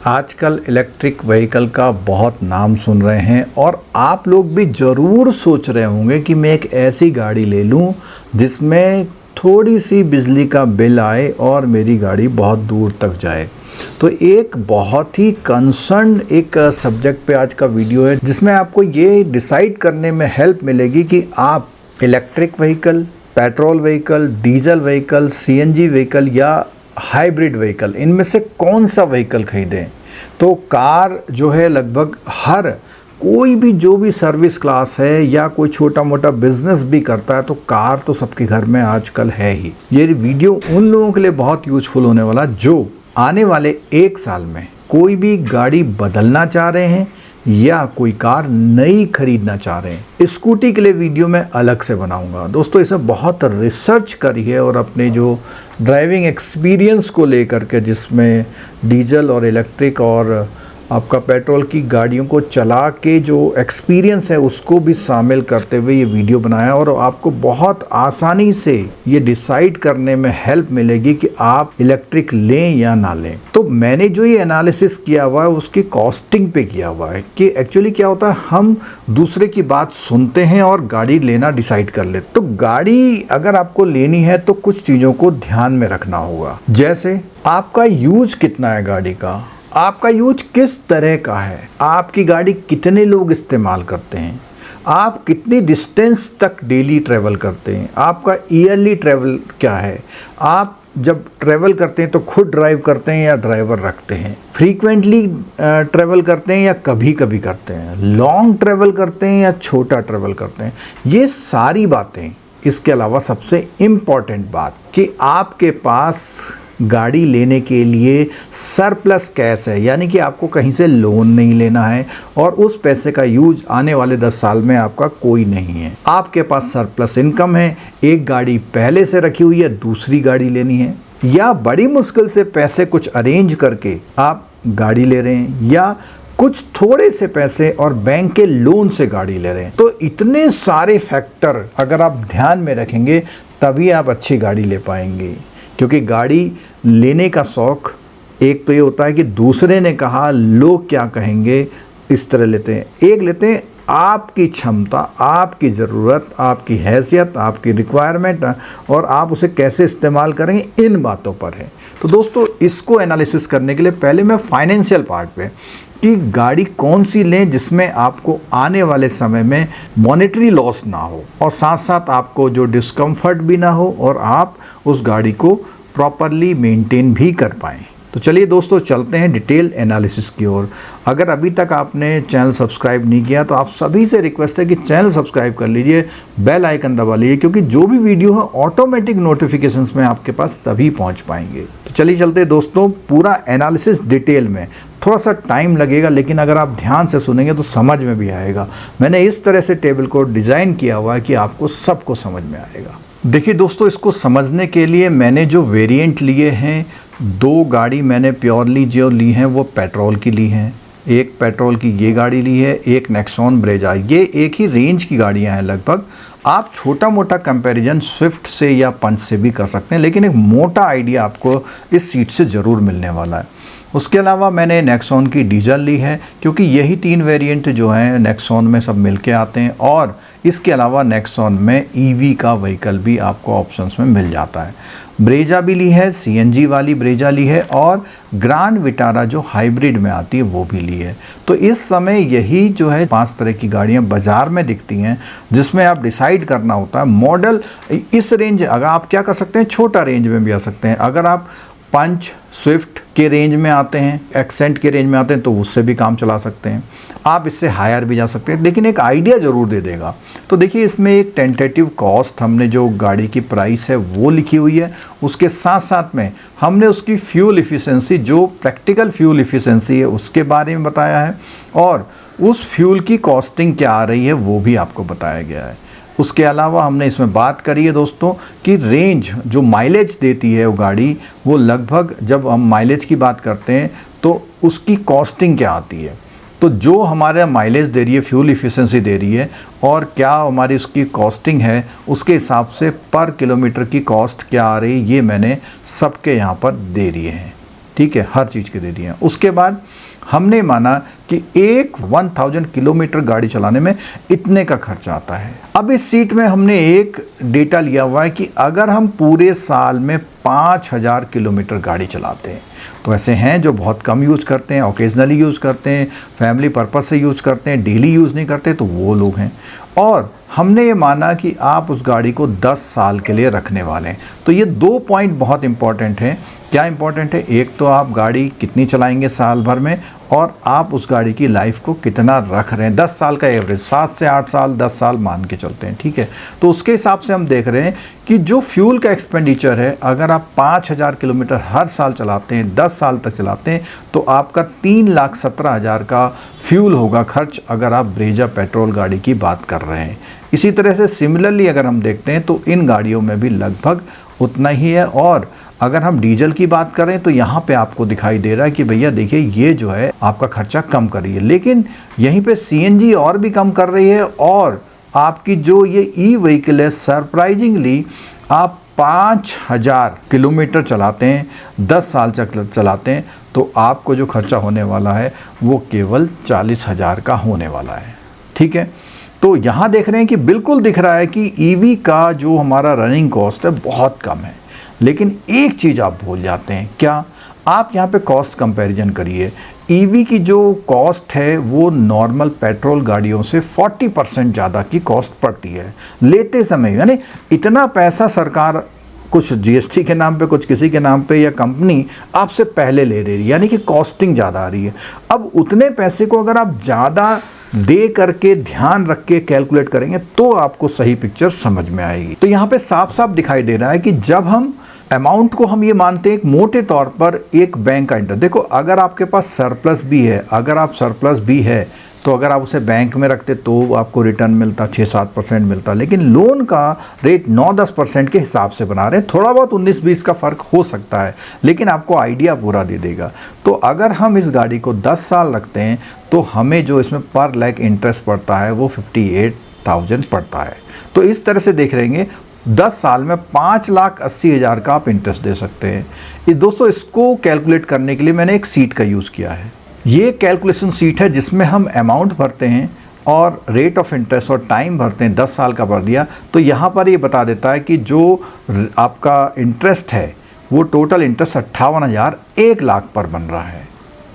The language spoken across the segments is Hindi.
आजकल इलेक्ट्रिक व्हीकल का बहुत नाम सुन रहे हैं और आप लोग भी ज़रूर सोच रहे होंगे कि मैं एक ऐसी गाड़ी ले लूं जिसमें थोड़ी सी बिजली का बिल आए और मेरी गाड़ी बहुत दूर तक जाए। तो एक बहुत ही कंसर्न एक सब्जेक्ट पे आज का वीडियो है जिसमें आपको ये डिसाइड करने में हेल्प मिलेगी कि आप electric vehicle, petrol vehicle, diesel vehicle, CNG vehicle या हाइब्रिड व्हीकल इनमें से कौन सा व्हीकल खरीदें। तो कार जो है लगभग हर कोई भी जो भी सर्विस क्लास है या कोई छोटा मोटा बिजनेस भी करता है तो कार तो सबके घर में आजकल है ही। ये वीडियो उन लोगों के लिए बहुत यूजफुल होने वाला जो आने वाले 1 साल में कोई भी गाड़ी बदलना चाह रहे हैं या कोई कार नई खरीदना चाह रहे हैं। स्कूटी के लिए वीडियो मैं अलग से बनाऊंगा। दोस्तों इसमें बहुत रिसर्च करी है और अपने जो ड्राइविंग एक्सपीरियंस को लेकर के जिसमें डीजल और इलेक्ट्रिक और आपका पेट्रोल की गाड़ियों को चला के जो एक्सपीरियंस है उसको भी शामिल करते हुए ये वीडियो बनाया और आपको बहुत आसानी से ये डिसाइड करने में हेल्प मिलेगी कि आप इलेक्ट्रिक लें या ना लें। तो मैंने जो ये एनालिसिस किया हुआ है उसकी कॉस्टिंग पे किया हुआ है कि एक्चुअली क्या होता है, हम दूसरे की बात सुनते हैं और गाड़ी लेना डिसाइड कर लेते। तो गाड़ी अगर आपको लेनी है तो कुछ चीज़ों को ध्यान में रखना होगा, जैसे आपका यूज कितना है गाड़ी का, आपका यूज किस तरह का है, आपकी गाड़ी कितने लोग इस्तेमाल करते हैं, आप कितनी डिस्टेंस तक डेली ट्रैवल करते हैं, आपका ईयरली ट्रैवल क्या है, आप जब ट्रैवल करते हैं तो खुद ड्राइव करते हैं या ड्राइवर रखते हैं, फ्रीक्वेंटली ट्रैवल करते हैं या कभी कभी करते हैं, लॉन्ग ट्रैवल करते हैं या छोटा ट्रैवल करते हैं। ये सारी बातें, इसके अलावा सबसे इम्पॉर्टेंट बात कि आपके पास गाड़ी लेने के लिए सरप्लस कैश है, यानी कि आपको कहीं से लोन नहीं लेना है और उस पैसे का यूज आने वाले 10 साल में आपका कोई नहीं है। आपके पास सरप्लस इनकम है, एक गाड़ी पहले से रखी हुई है, दूसरी गाड़ी लेनी है, या बड़ी मुश्किल से पैसे कुछ अरेंज करके आप गाड़ी ले रहे हैं, या कुछ थोड़े से पैसे और बैंक के लोन से गाड़ी ले रहे हैं। तो इतने सारे फैक्टर अगर आप ध्यान में रखेंगे तभी आप अच्छी गाड़ी ले पाएंगे। क्योंकि गाड़ी लेने का शौक़ एक तो ये होता है कि दूसरे ने कहा, लोग क्या कहेंगे, इस तरह लेते हैं। एक लेते हैं आपकी क्षमता, आपकी ज़रूरत, आपकी हैसियत, आपकी रिक्वायरमेंट और आप उसे कैसे इस्तेमाल करेंगे, इन बातों पर है। तो दोस्तों इसको एनालिसिस करने के लिए पहले मैं फाइनेंशियल पार्ट पे कि गाड़ी कौन सी लें जिसमें आपको आने वाले समय में मॉनेटरी लॉस ना हो और साथ साथ आपको जो डिस्कम्फर्ट भी ना हो और आप उस गाड़ी को प्रॉपरली मेंटेन भी कर पाएँ। तो चलिए दोस्तों चलते हैं डिटेल एनालिसिस की ओर। अगर अभी तक आपने चैनल सब्सक्राइब नहीं किया तो आप सभी से रिक्वेस्ट है कि चैनल सब्सक्राइब कर लीजिए, बेल आइकन दबा लीजिए, क्योंकि जो भी वीडियो है ऑटोमेटिक नोटिफिकेशंस में आपके पास तभी पहुंच पाएंगे। तो चलिए चलते दोस्तों, पूरा एनालिसिस डिटेल में। थोड़ा सा टाइम लगेगा लेकिन अगर आप ध्यान से सुनेंगे तो समझ में भी आएगा। मैंने इस तरह से टेबल को डिज़ाइन किया हुआ है कि आपको सबको समझ में आएगा। देखिए दोस्तों, इसको समझने के लिए मैंने जो वेरिएंट लिए हैं, 2 गाड़ी मैंने प्योरली जो ली हैं वो पेट्रोल की ली हैं। एक पेट्रोल की ये गाड़ी ली है, एक नेक्सॉन ब्रेजा। ये एक ही रेंज की गाड़ियां हैं लगभग। आप छोटा मोटा कंपैरिजन स्विफ्ट से या पंच से भी कर सकते हैं, लेकिन एक मोटा आइडिया आपको इस सीट से ज़रूर मिलने वाला है। उसके अलावा मैंने नेक्सॉन की डीजल ली है क्योंकि यही 3 वेरिएंट जो हैं नेक्सॉन में सब मिल के आते हैं और इसके अलावा नेक्सॉन में ईवी का व्हीकल भी आपको ऑप्शंस में मिल जाता है। ब्रेजा भी ली है, सीएनजी वाली ब्रेजा ली है और ग्रैंड विटारा जो हाइब्रिड में आती है वो भी ली है। तो इस समय यही जो है 5 तरह की गाड़ियां बाज़ार में दिखती हैं जिसमें आप डिसाइड करना होता है मॉडल। इस रेंज अगर आप क्या कर सकते हैं, छोटा रेंज में भी आ सकते हैं। अगर आप पंच स्विफ्ट के रेंज में आते हैं, एक्सेंट के रेंज में आते हैं तो उससे भी काम चला सकते हैं। आप इससे हायर भी जा सकते हैं, लेकिन एक आइडिया ज़रूर दे देगा। तो देखिए इसमें एक टेंटेटिव कॉस्ट, हमने जो गाड़ी की प्राइस है वो लिखी हुई है। उसके साथ साथ में हमने उसकी फ्यूल इफ़िशेंसी, जो प्रैक्टिकल फ्यूल इफ़िशेंसी है उसके बारे में बताया है और उस फ्यूल की कॉस्टिंग क्या आ रही है वो भी आपको बताया गया है। उसके अलावा हमने इसमें बात करी है दोस्तों कि रेंज जो माइलेज देती है वो गाड़ी, वो लगभग जब हम माइलेज की बात करते हैं तो उसकी कॉस्टिंग क्या आती है। तो जो हमारा माइलेज दे रही है, फ्यूल इफ़िशेंसी दे रही है और क्या हमारी उसकी कॉस्टिंग है, उसके हिसाब से पर किलोमीटर की कॉस्ट क्या आ रही है, ये मैंने सबके यहाँ पर दे रही है। ठीक है, हर चीज़ के दे दिए हैं। उसके बाद हमने माना कि एक 1000 किलोमीटर गाड़ी चलाने में इतने का खर्चा आता है। अब इस सीट में हमने एक डेटा लिया हुआ है कि अगर हम पूरे साल में 5000 किलोमीटर गाड़ी चलाते हैं, तो ऐसे हैं जो बहुत कम यूज़ करते हैं, ओकेजनली यूज़ करते हैं, फैमिली पर्पस से यूज़ करते हैं, डेली यूज़ नहीं करते, तो वो लोग हैं। और हमने ये माना कि आप उस गाड़ी को 10 साल के लिए रखने वाले हैं। तो ये 2 पॉइंट बहुत इंपॉर्टेंट हैं। क्या इंपॉर्टेंट है? एक तो आप गाड़ी कितनी चलाएंगे साल भर में, और आप उस गाड़ी की लाइफ को कितना रख रहे हैं। 10 साल का एवरेज, 7 से 8 साल, 10 साल मान के चलते हैं, ठीक है। तो उसके हिसाब से हम देख रहे हैं कि जो फ्यूल का एक्सपेंडिचर है, अगर आप 5000 किलोमीटर हर साल चलाते हैं, 10 साल तक चलाते हैं, तो आपका 3,17,000 का फ्यूल होगा खर्च, अगर आप ब्रेजा पेट्रोल गाड़ी की बात कर रहे हैं। इसी तरह से सिमिलरली अगर हम देखते हैं तो इन गाड़ियों में भी लगभग उतना ही है। और अगर हम डीजल की बात करें तो यहाँ पे आपको दिखाई दे रहा है कि भैया देखिए ये जो है आपका खर्चा कम कर रही है, लेकिन यहीं पे सीएनजी और भी कम कर रही है। और आपकी जो ये ई व्हीकल है, सरप्राइजिंगली आप 5000 किलोमीटर चलाते हैं, 10 साल चलाते हैं, तो आपको जो खर्चा होने वाला है वो केवल 40,000 का होने वाला है, ठीक है। तो यहाँ देख रहे हैं कि बिल्कुल दिख रहा है कि ईवी का जो हमारा रनिंग कॉस्ट है बहुत कम है, लेकिन एक चीज़ आप भूल जाते हैं। क्या? आप यहाँ पे कॉस्ट कंपैरिजन करिए। ईवी की जो कॉस्ट है वो नॉर्मल पेट्रोल गाड़ियों से 40% ज़्यादा की कॉस्ट पड़ती है लेते समय। यानी इतना पैसा सरकार कुछ जीएसटी के नाम पे, कुछ किसी के नाम पे, या कंपनी आपसे पहले ले रही है, यानी कि कॉस्टिंग ज़्यादा आ रही है। अब उतने पैसे को अगर आप ज़्यादा दे करके ध्यान रख के कैलकुलेट करेंगे तो आपको सही पिक्चर समझ में आएगी। तो यहाँ पे साफ साफ दिखाई दे रहा है कि जब हम अमाउंट को हम ये मानते हैं एक मोटे तौर पर एक बैंक का इंटरेस्ट। देखो, अगर आपके पास सरप्लस भी है, अगर आप सरप्लस भी है तो अगर आप उसे बैंक में रखते तो आपको रिटर्न मिलता 6-7% मिलता, लेकिन लोन का रेट 9-10% के हिसाब से बना रहे हैं। थोड़ा बहुत 19-20 का फ़र्क हो सकता है, लेकिन आपको आइडिया पूरा दे देगा। तो अगर हम इस गाड़ी को 10 साल रखते हैं तो हमें जो इसमें पर लाख इंटरेस्ट पड़ता है वो 58,000 पड़ता है। तो इस तरह से देख रहेंगे 10 साल में 5,80,000 का आप इंटरेस्ट दे सकते हैं। दोस्तों, इसको कैलकुलेट करने के लिए मैंने एक सीट का यूज़ किया है। ये कैलकुलेशन सीट है जिसमें हम अमाउंट भरते हैं और रेट ऑफ इंटरेस्ट और टाइम भरते हैं। 10 साल का भर दिया तो यहाँ पर ये बता देता है कि जो आपका इंटरेस्ट है वो टोटल इंटरेस्ट 58,000 1 लाख पर बन रहा है,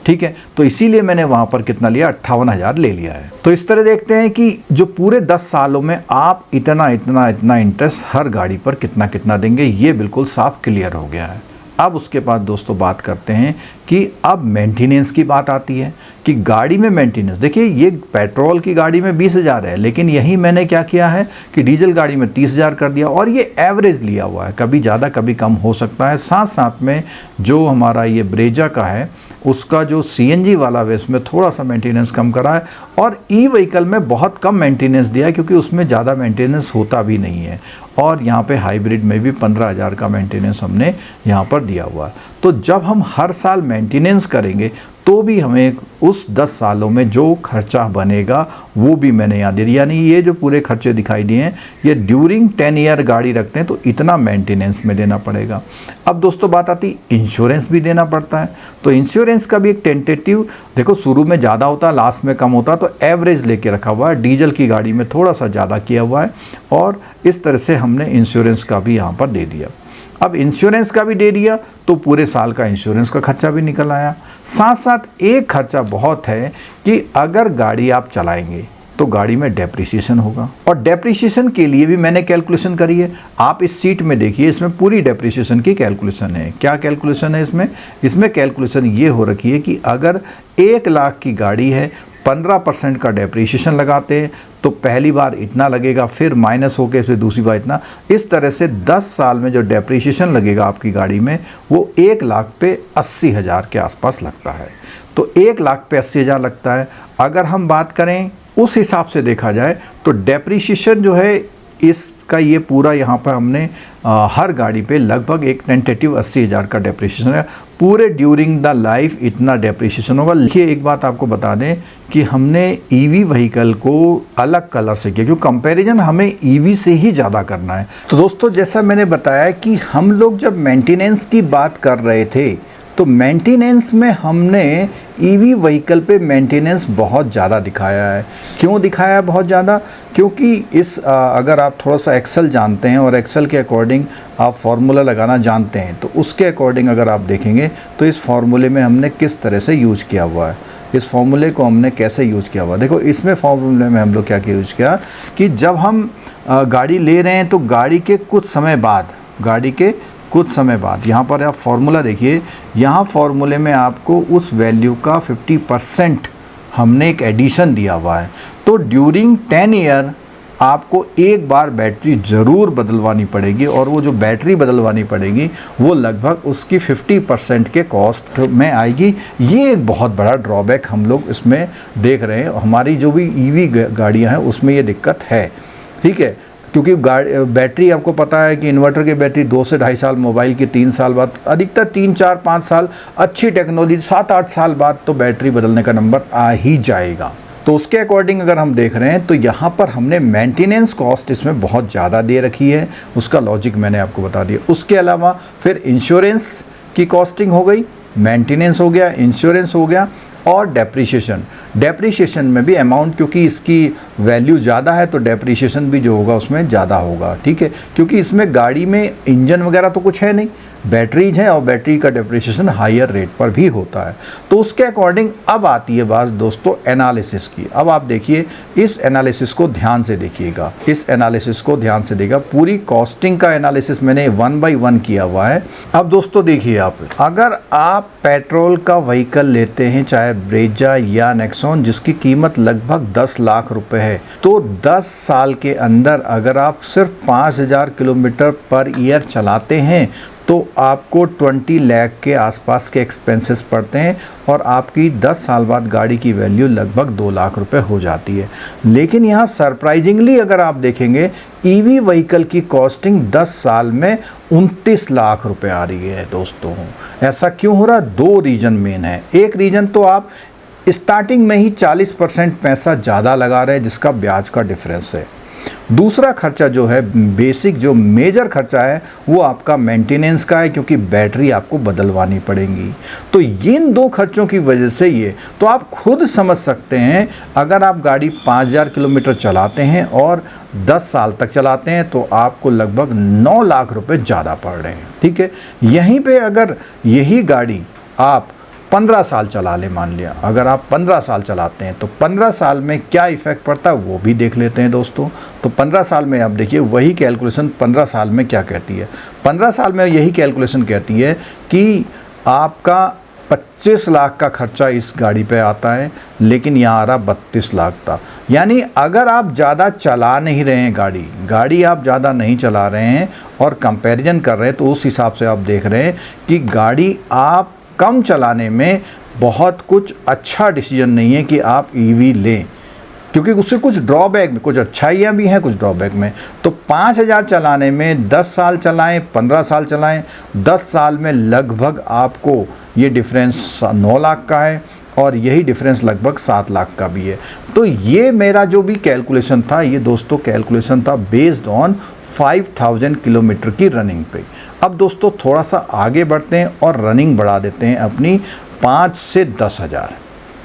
ठीक है। तो इसीलिए मैंने वहाँ पर कितना लिया, 58,000 ले लिया है। तो इस तरह देखते हैं कि जो पूरे 10 सालों में आप इतना इतना इतना इंटरेस्ट हर गाड़ी पर कितना कितना देंगे, ये बिल्कुल साफ क्लियर हो गया है। अब उसके बाद दोस्तों बात करते हैं कि अब मेंटेनेंस की बात आती है कि गाड़ी में मेंटेनेंस। देखिए, ये पेट्रोल की गाड़ी में 20,000 है, लेकिन यही मैंने क्या किया है कि डीजल गाड़ी में 30,000 कर दिया, और ये एवरेज लिया हुआ है, कभी ज़्यादा कभी कम हो सकता है। साथ साथ में जो हमारा ये ब्रेजा का है उसका जो सीएनजी वाला है उसमें थोड़ा सा मेंटेनेंस कम करा है, और ई व्हीकल में बहुत कम मेंटेनेंस दिया है क्योंकि उसमें ज़्यादा मेंटेनेंस होता भी नहीं है। और यहाँ पे हाइब्रिड में भी 15,000 का मेंटेनेंस हमने यहाँ पर दिया हुआ है। तो जब हम हर साल मेंटेनेंस करेंगे तो भी हमें उस 10 सालों में जो खर्चा बनेगा वो भी मैंने यहाँ दे दिया। यानी ये जो पूरे खर्चे दिखाई दिए हैं ये ड्यूरिंग 10 ईयर गाड़ी रखते हैं तो इतना मेंटेनेंस में देना पड़ेगा। अब दोस्तों बात आती, इंश्योरेंस भी देना पड़ता है। तो इंश्योरेंस का भी एक टेंटेटिव, देखो शुरू में ज़्यादा होता है, लास्ट में कम होता, तो एवरेज लेके रखा हुआ है। डीजल की गाड़ी में थोड़ा सा ज़्यादा किया हुआ है, और इस तरह से हमने इंश्योरेंस का भी यहाँ पर दे दिया। अब इंश्योरेंस का भी दे दिया तो पूरे साल का इंश्योरेंस का खर्चा भी निकल आया। साथ साथ एक खर्चा बहुत है कि अगर गाड़ी आप चलाएंगे तो गाड़ी में डेप्रिसिएशन होगा, और डेप्रिसिएशन के लिए भी मैंने कैलकुलेशन करी है। आप इस सीट में देखिए, इसमें पूरी डेप्रिसिएशन की कैलकुलेशन है। क्या कैलकुलेशन है इसमें कैलकुलेशन ये हो रखी है कि अगर 1 लाख की गाड़ी है, 15% का डेप्रिसिएशन लगाते हैं तो पहली बार इतना लगेगा, फिर माइनस होकर फिर दूसरी बार इतना। इस तरह से 10 साल में जो डेप्रिसिएशन लगेगा आपकी गाड़ी में वो 1 लाख पे 80,000 के आसपास लगता है। तो 1 लाख पे 80,000 लगता है। अगर हम बात करें उस हिसाब से देखा जाए तो डेप्रिसिएशन जो है इसका ये पूरा यहाँ पर हमने हर गाड़ी पे लगभग एक टेंटेटिव 80,000 का डेप्रिसिएशन है। पूरे ड्यूरिंग द लाइफ इतना डेप्रिसिएशन होगा। देखिए, एक बात आपको बता दें कि हमने ईवी व्हीकल को अलग कलर से किया क्योंकि कंपैरिजन हमें ईवी से ही ज़्यादा करना है। तो दोस्तों, जैसा मैंने बताया कि हम लोग जब मेंटेनेंस की बात कर रहे थे तो मेंटेनेंस में हमने ईवी व्हीकल पे मेंटेनेंस बहुत ज़्यादा दिखाया है। क्यों दिखाया है बहुत ज़्यादा? क्योंकि अगर आप थोड़ा सा एक्सेल जानते हैं और एक्सेल के अकॉर्डिंग आप फार्मूला लगाना जानते हैं, तो उसके अकॉर्डिंग अगर आप देखेंगे तो इस फार्मूले में हमने किस तरह से यूज किया हुआ है, इस फार्मूले को हमने कैसे यूज किया हुआ। देखो इसमें फार्मूले में हम लोग क्या यूज किया कि जब हम गाड़ी ले रहे हैं तो गाड़ी के कुछ समय बाद यहाँ पर आप फार्मूला देखिए, यहाँ फार्मूले में आपको उस वैल्यू का 50% हमने एक एडिशन दिया हुआ है। तो ड्यूरिंग 10 ईयर आपको एक बार बैटरी ज़रूर बदलवानी पड़ेगी, और वो जो बैटरी बदलवानी पड़ेगी वो लगभग उसकी 50% के कॉस्ट में आएगी। ये एक बहुत बड़ा ड्रॉबैक हम लोग इसमें देख रहे हैं। हमारी जो भी ईवी गाड़ियाँ हैं उसमें ये दिक्कत है, ठीक है। क्योंकि बैटरी आपको पता है कि इन्वर्टर की बैटरी 2 से 2.5 साल, मोबाइल की 3 साल बाद, अधिकतर 3, 4, 5 साल, अच्छी टेक्नोलॉजी 7, 8 साल बाद तो बैटरी बदलने का नंबर आ ही जाएगा। तो उसके अकॉर्डिंग अगर हम देख रहे हैं तो यहाँ पर हमने मेंटेनेंस कॉस्ट इसमें बहुत ज़्यादा दे रखी है। उसका लॉजिक मैंने आपको बता दिया। उसके अलावा फिर इंश्योरेंस की कॉस्टिंग हो गई, मेंटेनेंस हो गया, इंश्योरेंस हो गया, और डेप्रीशिएशन में भी अमाउंट, क्योंकि इसकी वैल्यू ज़्यादा है तो डेप्रीशिएशन भी जो होगा उसमें ज़्यादा होगा, ठीक है। क्योंकि इसमें गाड़ी में इंजन वगैरह तो कुछ है नहीं, बैटरीज हैं, और बैटरी का डेप्रीशिएशन हायर रेट पर भी होता है। तो उसके अकॉर्डिंग अब आती है बात दोस्तों एनालिसिस की। अब आप देखिए, इस एनालिसिस को ध्यान से देखिएगा, पूरी कॉस्टिंग का एनालिसिस मैंने 1 by 1 किया हुआ है। अब दोस्तों देखिए, अगर आप पेट्रोल का व्हीकल लेते हैं, चाहे ब्रेजा या नेक्सॉन, जिसकी कीमत लगभग 10 लाख रुपए है, तो 10 साल के अंदर अगर आप सिर्फ 5000 किलोमीटर पर ईयर चलाते हैं तो आपको 20 लाख के आसपास के एक्सपेंसेस पड़ते हैं, और आपकी 10 साल बाद गाड़ी की वैल्यू लगभग 2 लाख रुपए हो जाती है। लेकिन यहाँ सरप्राइजिंगली अगर आप देखेंगे, ईवी व्हीकल की कॉस्टिंग 10 साल में 29 लाख रुपए आ रही है दोस्तों। ऐसा क्यों हो रहा है? 2 रीज़न मेन है। एक रीज़न तो आप स्टार्टिंग में ही 40% पैसा ज़्यादा लगा रहे हैं, जिसका ब्याज का डिफरेंस है। दूसरा खर्चा जो है, बेसिक जो मेजर खर्चा है, वो आपका मेंटेनेंस का है, क्योंकि बैटरी आपको बदलवानी पड़ेगी। तो इन 2 खर्चों की वजह से तो आप खुद समझ सकते हैं, अगर आप गाड़ी 5000 किलोमीटर चलाते हैं और 10 साल तक चलाते हैं तो आपको लगभग 9 लाख रुपए ज़्यादा पड़ रहे हैं, ठीक है। यहीं पे अगर यही गाड़ी आप 15 साल चला ले, मान लिया अगर आप 15 साल चलाते हैं तो 15 साल में क्या इफ़ेक्ट पड़ता है वो भी देख लेते हैं दोस्तों। तो 15 साल में आप देखिए, वही कैलकुलेशन 15 साल में क्या कहती है। 15 साल में यही कैलकुलेशन कहती है कि आपका 25 लाख का खर्चा इस गाड़ी पे आता है, लेकिन यहाँ आ रहा 32 लाख था। यानी अगर आप ज़्यादा चला नहीं रहे हैं गाड़ी आप ज़्यादा नहीं चला रहे हैं और कंपैरिजन कर रहे हैं, तो उस हिसाब से आप देख रहे हैं कि गाड़ी आप कम चलाने में बहुत कुछ अच्छा डिसीजन नहीं है कि आप ईवी लें, क्योंकि उससे कुछ ड्रॉबैक में, कुछ अच्छाइयाँ भी हैं, कुछ ड्रॉबैक में। तो 5000 चलाने में 10 साल चलाएं, 15 साल चलाएं, 10 साल में लगभग आपको ये डिफरेंस 9 लाख का है, और यही डिफरेंस लगभग 7 लाख का भी है। तो ये मेरा जो भी कैलकुलेशन था, ये दोस्तों कैलकुलेशन था बेस्ड ऑन 5000 किलोमीटर की रनिंग पे। अब दोस्तों थोड़ा सा आगे बढ़ते हैं और रनिंग बढ़ा देते हैं अपनी 5 से 10,000।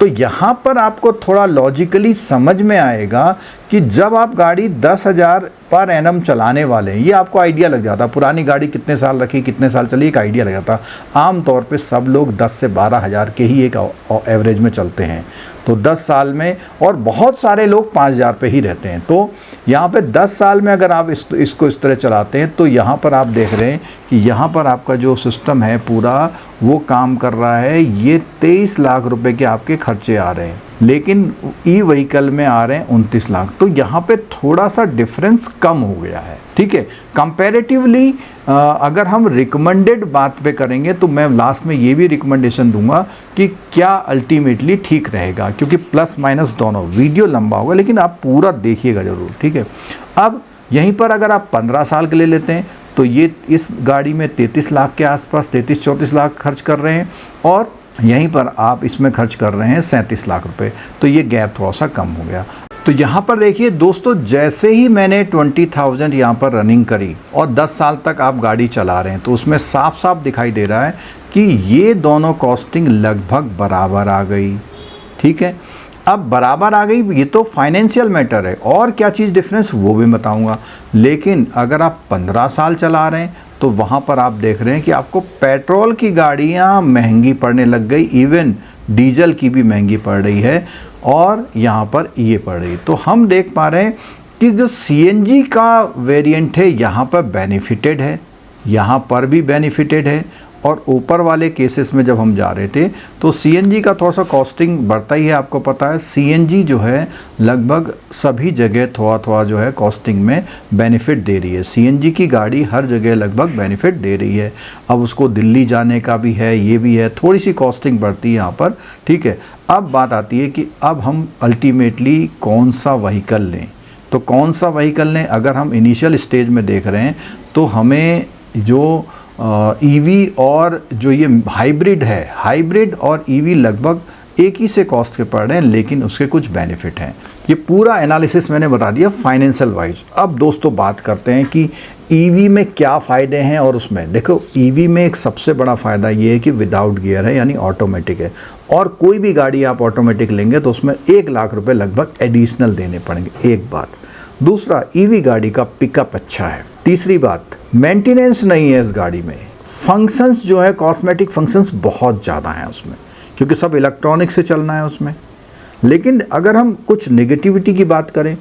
तो यहाँ पर आपको थोड़ा लॉजिकली समझ में आएगा कि जब आप गाड़ी 10,000 पर एनम चलाने वाले हैं, ये आपको आइडिया लग जाता। पुरानी गाड़ी कितने साल रखी, कितने साल चली, एक आइडिया लग जाता। आम तौर पे सब लोग 10 से 12,000 के ही एक एवरेज में चलते हैं, तो 10 साल में, और बहुत सारे लोग 5,000 पे ही रहते हैं। तो यहाँ पे 10 साल में अगर आप इसको इस तरह चलाते हैं, तो यहाँ पर आप देख रहे हैं कि यहाँ पर आपका जो सिस्टम है पूरा वो काम कर रहा है। ये 23 लाख रुपए के आपके खर्चे आ रहे हैं, लेकिन ई व्हीकल में आ रहे हैं 29 लाख। तो यहाँ पे थोड़ा सा डिफरेंस कम हो गया है, ठीक है। कंपैरेटिवली अगर हम रिकमेंडेड बात पे करेंगे तो मैं लास्ट में ये भी रिकमेंडेशन दूंगा कि क्या अल्टीमेटली ठीक रहेगा, क्योंकि प्लस माइनस दोनों। वीडियो लंबा होगा लेकिन आप पूरा देखिएगा ज़रूर, ठीक है। अब यहीं पर अगर आप 15 साल के ले लेते हैं तो ये इस गाड़ी में 33 लाख के आसपास, 33-34 लाख खर्च कर रहे हैं, और यहीं पर आप इसमें खर्च कर रहे हैं 37 लाख रुपए। तो ये गैप थोड़ा सा कम हो गया। तो यहाँ पर देखिए दोस्तों, जैसे ही मैंने 20,000 यहाँ पर रनिंग करी और 10 साल तक आप गाड़ी चला रहे हैं, तो उसमें साफ साफ दिखाई दे रहा है कि ये दोनों कॉस्टिंग लगभग बराबर आ गई। ठीक है, अब बराबर आ गई, ये तो फाइनेंशियल मैटर है, और क्या चीज़ डिफरेंस वो भी बताऊंगा। लेकिन अगर आप 15 साल चला रहे हैं तो वहाँ पर आप देख रहे हैं कि आपको पेट्रोल की गाड़ियाँ महंगी पड़ने लग गई, इवन डीजल की भी महंगी पड़ रही है, और यहाँ पर ये पड़ रही। तो हम देख पा रहे हैं कि जो सीएनजी का वेरिएंट है यहाँ पर बेनिफिटेड है, यहाँ पर भी बेनिफिटेड है, और ऊपर वाले केसेस में जब हम जा रहे थे तो सीएनजी का थोड़ा सा कॉस्टिंग बढ़ता ही है। आपको पता है सीएनजी जो है लगभग सभी जगह थोड़ा थोड़ा जो है कॉस्टिंग में बेनिफिट दे रही है। सीएनजी की गाड़ी हर जगह लगभग बेनिफिट दे रही है। अब उसको दिल्ली जाने का भी है, ये भी है, थोड़ी सी कॉस्टिंग बढ़ती है यहाँ पर। ठीक है, अब बात आती है कि अब हम अल्टीमेटली कौन सा व्हीकल लें। तो कौन सा व्हीकल लें, अगर हम इनिशियल स्टेज में देख रहे हैं तो हमें जो ईवी और जो ये हाइब्रिड है, हाइब्रिड और ईवी लगभग एक ही से कॉस्ट के पड़ रहे हैं, लेकिन उसके कुछ बेनिफिट हैं। ये पूरा एनालिसिस मैंने बता दिया फाइनेंशियल वाइज। अब दोस्तों बात करते हैं कि ईवी में क्या फ़ायदे हैं। और उसमें देखो, ईवी में एक सबसे बड़ा फ़ायदा ये है कि विदाउट गियर है, यानी ऑटोमेटिक है, और कोई भी गाड़ी आप ऑटोमेटिक लेंगे तो उसमें 1 लाख रुपए लगभग एडिशनल देने पड़ेंगे, एक बात। दूसरा, ईवी गाड़ी का पिकअप अच्छा है। तीसरी बात, मेंटेनेंस नहीं है इस गाड़ी में। फंक्शंस जो है, कॉस्मेटिक फंक्शंस बहुत ज़्यादा हैं उसमें, क्योंकि सब इलेक्ट्रॉनिक से चलना है उसमें। लेकिन अगर हम कुछ नेगेटिविटी की बात करें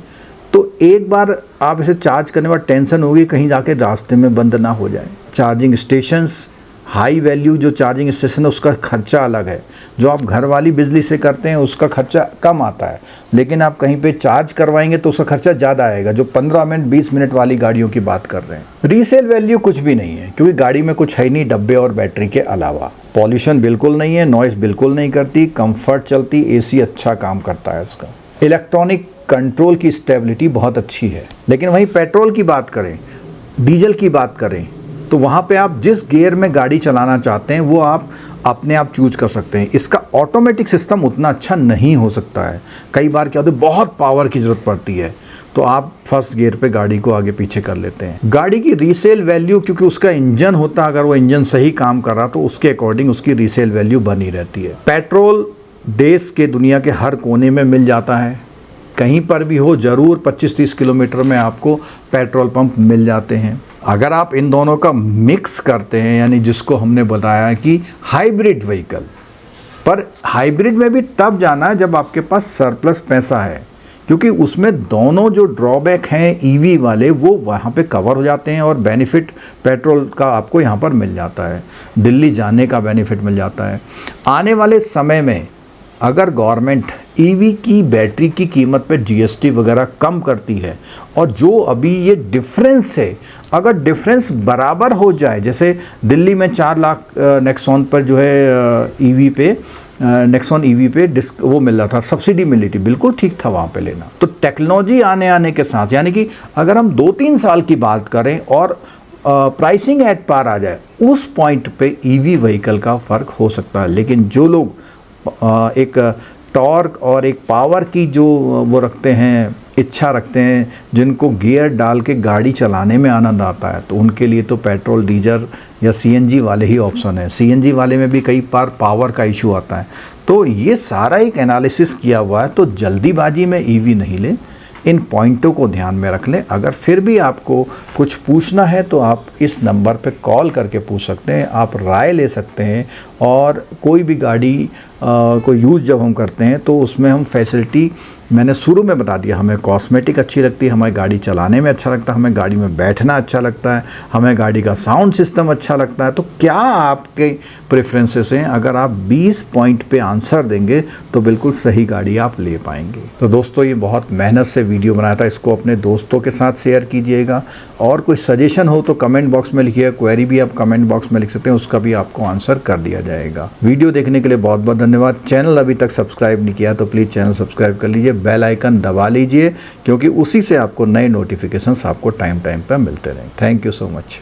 तो एक बार आप इसे चार्ज करने के बाद टेंशन होगी कहीं जाके रास्ते में बंद ना हो जाए। चार्जिंग स्टेशंस, हाई वैल्यू जो चार्जिंग स्टेशन है उसका खर्चा अलग है। जो आप घर वाली बिजली से करते हैं उसका खर्चा कम आता है, लेकिन आप कहीं पे चार्ज करवाएंगे तो उसका खर्चा ज़्यादा आएगा, जो 15 मिनट 20 मिनट वाली गाड़ियों की बात कर रहे हैं। रीसेल वैल्यू कुछ भी नहीं है, क्योंकि गाड़ी में कुछ है ही नहीं डब्बे और बैटरी के अलावा। पॉल्यूशन बिल्कुल नहीं है, नॉइस बिल्कुल नहीं करती, कंफर्ट चलती, एसी अच्छा काम करता है उसका। इलेक्ट्रॉनिक कंट्रोल की स्टेबिलिटी बहुत अच्छी है। लेकिन वहीं पेट्रोल की बात करें, डीजल की बात करें, तो वहाँ पे आप जिस गियर में गाड़ी चलाना चाहते हैं वो आप अपने आप चूज कर सकते हैं। इसका ऑटोमेटिक सिस्टम उतना अच्छा नहीं हो सकता है। कई बार क्या होता है, बहुत पावर की ज़रूरत पड़ती है, तो आप फर्स्ट गियर पे गाड़ी को आगे पीछे कर लेते हैं। गाड़ी की रीसेल वैल्यू, क्योंकि उसका इंजन होता है, अगर वो इंजन सही काम कर रहा तो उसके अकॉर्डिंग उसकी रीसेल वैल्यू बनी रहती है। पेट्रोल देश के दुनिया के हर कोने में मिल जाता है, कहीं पर भी हो, ज़रूर 25-30 किलोमीटर में आपको पेट्रोल पंप मिल जाते हैं। अगर आप इन दोनों का मिक्स करते हैं, यानी जिसको हमने बताया कि हाइब्रिड व्हीकल, पर हाइब्रिड में भी तब जाना है जब आपके पास सरप्लस पैसा है, क्योंकि उसमें दोनों जो ड्रॉबैक हैं ईवी वाले वो वहाँ पे कवर हो जाते हैं, और बेनिफिट पेट्रोल का आपको यहाँ पर मिल जाता है, दिल्ली जाने का बेनिफिट मिल जाता है। आने वाले समय में अगर गवर्नमेंट ईवी की बैटरी की कीमत पे जीएसटी वगैरह कम करती है, और जो अभी ये डिफरेंस है, अगर डिफरेंस बराबर हो जाए, जैसे दिल्ली में 4 लाख नेक्सॉन पर जो है ईवी पे, नेक्सॉन ईवी पे वो मिल रहा था, सब्सिडी मिल रही थी, बिल्कुल ठीक था वहाँ पे लेना। तो टेक्नोलॉजी आने के साथ, यानी कि अगर हम 2-3 साल की बात करें और प्राइसिंग एट पार आ जाए, उस पॉइंट पे ईवी व्हीकल का फ़र्क हो सकता है। लेकिन जो लोग एक टॉर्क और एक पावर की जो वो रखते हैं, इच्छा रखते हैं, जिनको गियर डाल के गाड़ी चलाने में आनंद आता है, तो उनके लिए तो पेट्रोल, डीजल या सीएनजी वाले ही ऑप्शन है। सीएनजी वाले में भी कई बार पावर का इशू आता है। तो ये सारा एक एनालिसिस किया हुआ है, तो जल्दीबाजी में ईवी नहीं लें, इन पॉइंटों को ध्यान में रख लें। अगर फिर भी आपको कुछ पूछना है तो आप इस नंबर पे कॉल करके पूछ सकते हैं, आप राय ले सकते हैं। और कोई भी गाड़ी को यूज़ जब हम करते हैं तो उसमें हम फैसिलिटी, मैंने शुरू में बता दिया, हमें कॉस्मेटिक अच्छी लगती है, हमें गाड़ी चलाने में अच्छा लगता है, हमें गाड़ी में बैठना अच्छा लगता है, हमें गाड़ी का साउंड सिस्टम अच्छा लगता है। तो क्या आपके प्रेफरेंसेस हैं? अगर आप 20 पॉइंट पे आंसर देंगे तो बिल्कुल सही गाड़ी आप ले पाएंगे। तो दोस्तों, ये बहुत मेहनत से वीडियो बनाया था, इसको अपने दोस्तों के साथ शेयर कीजिएगा। और कोई सजेशन हो तो कमेंट बॉक्स में लिखिएगा, क्वेरी भी आप कमेंट बॉक्स में लिख सकते हैं, उसका भी आपको आंसर कर दिया जाएगा। वीडियो देखने के लिए बहुत बहुत धन्यवाद। चैनल अभी तक सब्सक्राइब नहीं किया तो प्लीज़ चैनल सब्सक्राइब कर लीजिए, बेल आइकन दबा लीजिए, क्योंकि उसी से आपको नए नोटिफिकेशंस आपको टाइम पर मिलते रहें। Thank you so much.